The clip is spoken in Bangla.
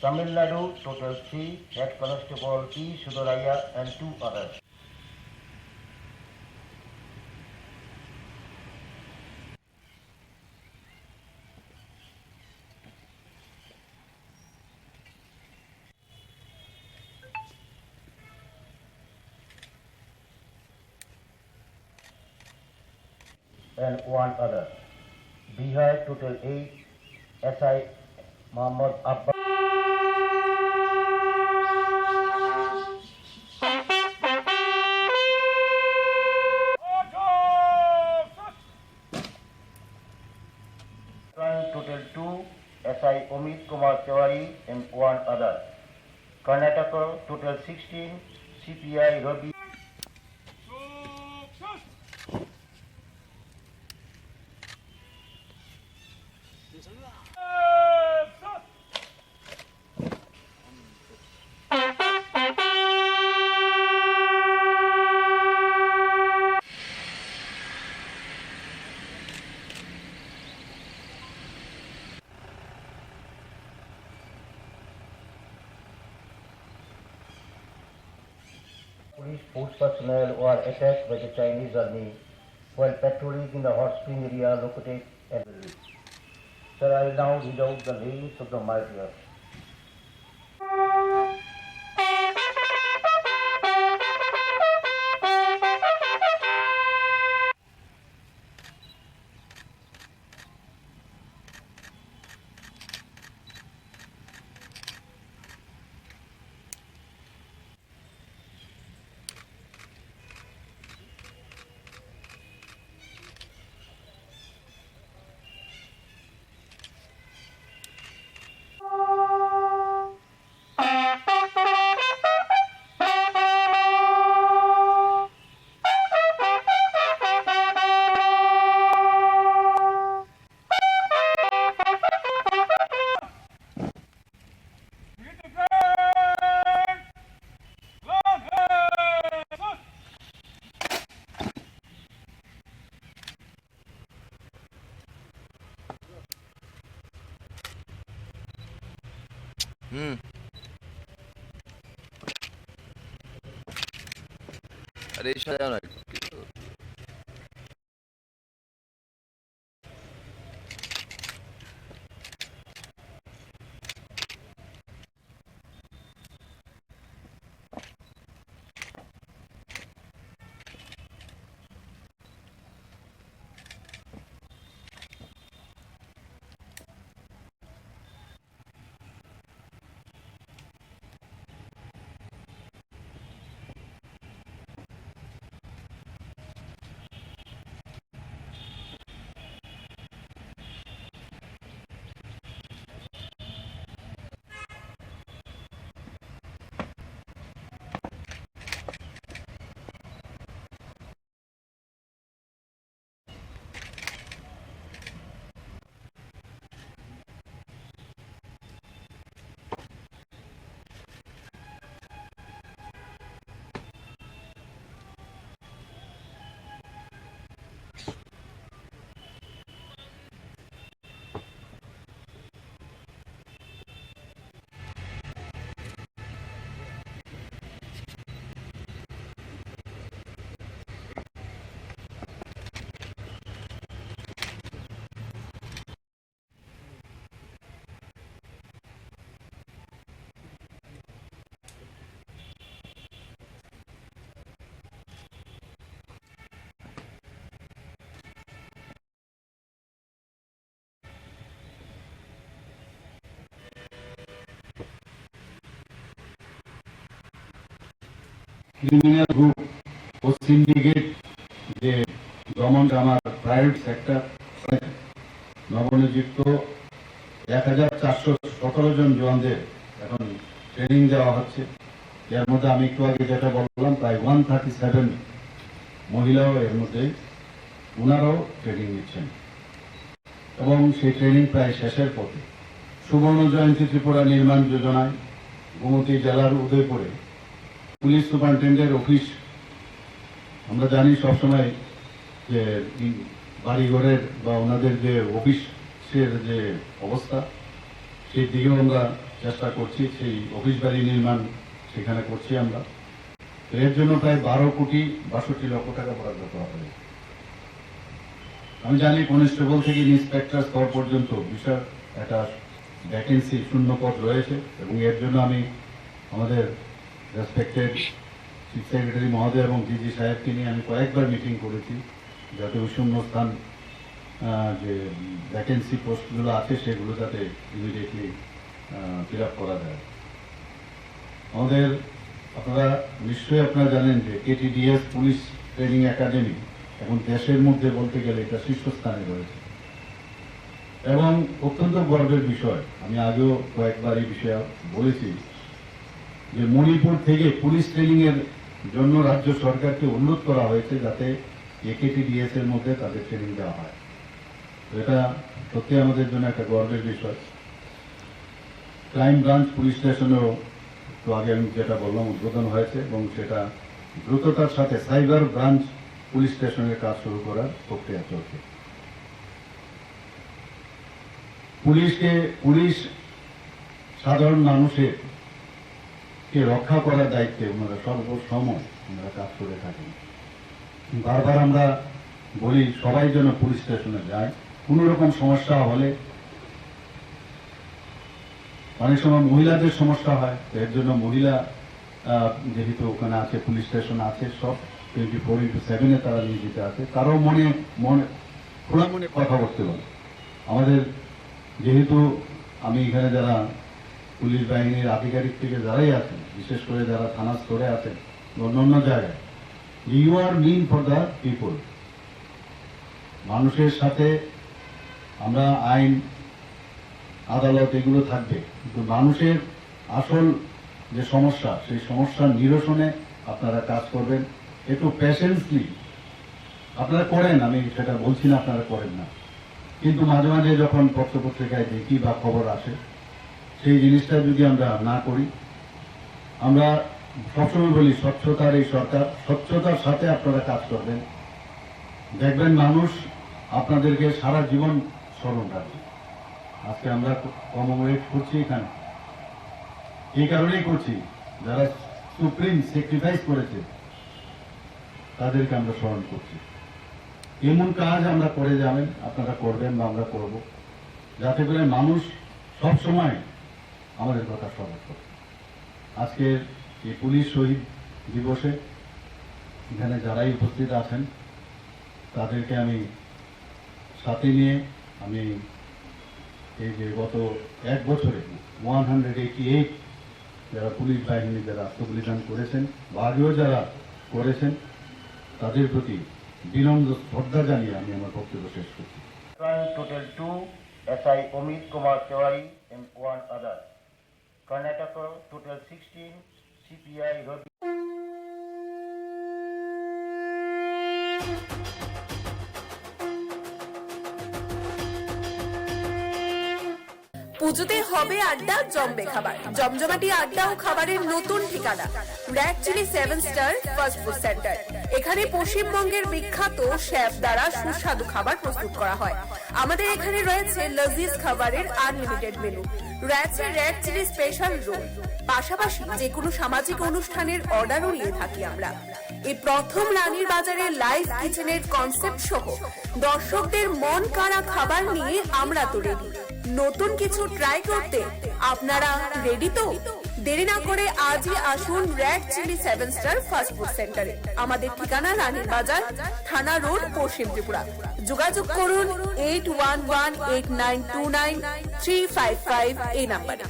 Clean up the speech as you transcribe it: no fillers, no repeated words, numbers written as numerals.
Tamil Nadu, total 3, Head Constable P. Sudoraya and 2 others. And 1 other. Bihar, total 8, SI Muhammad Abbas. Total 2, SI Omid Kumar Tiwari and 1 other. Karnataka, total 16, CPI Rabi. Police force personnel were attacked by the Chinese army while patrolling in the hot spring area located at the village. Sir, I will now read out the names of the martyrs. अरे जाओ ना ক্রিমিনাল গ্রুপ ও সিন্ডিকেট যে দমন আমার প্রাইভেট সেক্টর নবনিযুক্ত 1417 জন জওয়ানদের এখন ট্রেনিং দেওয়া হচ্ছে। এর মধ্যে আমি একটু আগে যেটা বললাম প্রায় 137 মহিলাও এর মধ্যে ওনারাও ট্রেনিং নিচ্ছেন এবং সেই ট্রেনিং প্রায় শেষের পথে। সুবর্ণ জয়ন্তী ত্রিপুরা নির্মাণ যোজনায় গোমতী জেলার উদয়পুরে পুলিশ সুপারিনটেন্ডেন্টের অফিস আমরা জানি সবসময় যে বাড়িঘরের বা ওনাদের যে অফিসের যে অবস্থা সেই দিকেও আমরা চেষ্টা করছি, সেই অফিস বাড়ি নির্মাণ সেখানে করছি আমরা। তো এর জন্য প্রায় 12,62,00,000 টাকা বরাদ্দ করা হবে। আমি জানি কনস্টেবল থেকে ইন্সপেক্টর স্তর পর্যন্ত বিশাল একটা ভ্যাকেন্সি শূন্য পদ রয়েছে, এবং এর জন্য আমি আমাদের রেসপেক্টেড চিফ সেক্রেটারি মহোদয় এবং ডিজি সাহেবকে নিয়ে আমি কয়েকবার মিটিং করেছি, যাতে ওই শূন্য স্থান যে ভ্যাকেন্সি পোস্টগুলো আছে সেগুলো যাতে ইমিডিয়েটলি ফিল আপ করা যায়। আমাদের আপনারা জানেন যে কেটিডিএস পুলিশ ট্রেনিং একাডেমি এখন দেশের মধ্যে বলতে গেলে এটা শীর্ষস্থানে রয়েছে, এবং অত্যন্ত গর্বের বিষয়, আমি আগেও কয়েকবার এই বিষয়ে বলেছি যে মণিপুর থেকে পুলিশ ট্রেনিং এর জন্য রাজ্য সরকারকে অনুরোধ করা হয়েছে যাতে কেটিডিএস এর মধ্যে তাদের ট্রেনিং দেওয়া হয়। এটা সত্যি আমাদের জন্য একটা গর্বের বিষয়। ক্রাইম ব্রাঞ্চ পুলিশ স্টেশনেও তো আগে আমি যেটা বললাম উদ্বোধন হয়েছে, এবং সেটা দ্রুততার সাথে সাইবার ব্রাঞ্চ পুলিশ স্টেশনের কাজ শুরু করার প্রক্রিয়া চলছে। পুলিশ সাধারণ মানুষের কে রক্ষা করার দায়িত্বে ওনারা সর্বসময় ওনারা কাজ করে থাকেন। বারবার আমরা বলি সবাই যেন পুলিশ স্টেশনে যায়, কোন রকম সমস্যা হলে, অনেক সময় মহিলাদের সমস্যা হয়, এর জন্য মহিলা যেহেতু ওখানে আছে, পুলিশ স্টেশন আছে, সব 24/7 তারা নিয়োজিত আছে। কারো মনে খোলা মনে কথা বলতে পারে। আমাদের যেহেতু আমি এখানে যারা পুলিশ বাহিনীর আধিকারিক থেকে যারাই আছেন, বিশেষ করে যারা থানা স্তরে আছেন অন্যান্য জায়গায়, you are mean for the people. মানুষের সাথে আমরা আইন আদালত এগুলো থাকবে, কিন্তু মানুষের আসল যে সমস্যা সেই সমস্যার নিরসনে আপনারা কাজ করবেন। একটু প্যাশেন্সলি আপনারা করেন, আমি সেটা বলছি না আপনারা করেন না, কিন্তু মাঝে মাঝে যখন পত্রপত্রিকায় দেখি বা খবর আসে, সেই জিনিসটা যদি আমরা না করি, আমরা সবসময় বলি স্বচ্ছতার এই সরকার, স্বচ্ছতার সাথে আপনারা কাজ করবেন, দেখবেন মানুষ আপনাদেরকে সারা জীবন স্মরণ রাখবে। আজকে আমরা কমেমোরেট করছি এখানে, এই কারণেই করছি যারা সুপ্রিম স্যাক্রিফাইস করেছে তাদেরকে আমরা স্মরণ করছি। এমন কাজ আমরা করে যাবেন, আপনারা করবেন বা আমরা করব, যাতে করে মানুষ সব সময় আমাদের কথা স্মরণ করে। আজকের এই পুলিশ শহীদ দিবসে এখানে যারাই উপস্থিত আছেন তাদেরকে আমি সাথে নিয়ে আমি এই যে গত এক বছরে 188 যারা পুলিশ বাহিনী যারা আত্মবলিদান করেছেন বা আগেও যারা করেছেন তাদের প্রতি বিনম্র শ্রদ্ধা জানিয়ে আমি আমার বক্তব্য শেষ করছি। Total 2, SI Omid Kumar Tiwari and 1 other. Karnataka total 16, CPI Ravi. পুজোতে হবে আড্ডা, জমবে খাবার, জমজমাটি আড্ডা ও খাবারের নতুন ঠিকানা red chilli 7 star fast food centre. এখানে পশ্চিমবঙ্গের বিখ্যাত শেফ দ্বারা সুস্বাদু খাবার প্রস্তুত করা হয়। আমাদের এখানে রয়েছে লজিজ খাবারের আনলিমিটেড মেনু, রয়েছে রেড চিলি স্পেশাল রোল, পাশাপাশি যে কোনো সামাজিক অনুষ্ঠানের অর্ডারও নিয়ে থাকি আমরা। এই প্রথম রানীর বাজারে লাইভ কিচেনের কনসেপ্ট সহ দর্শকদের মন কাড়া খাবার নিয়ে আমরা তো রেডি। নতুন কিছু ট্রাই করতে আপনারা রেডি তো? দেরি না করে আজই আসুন red chilli 7 star fast food সেন্টারে। আমাদের ঠিকানা রানীর বাজার, থানা রোড, পশ্চিম ত্রিপুরা। যোগাযোগ করুন 8118929355 এই নাম্বারে।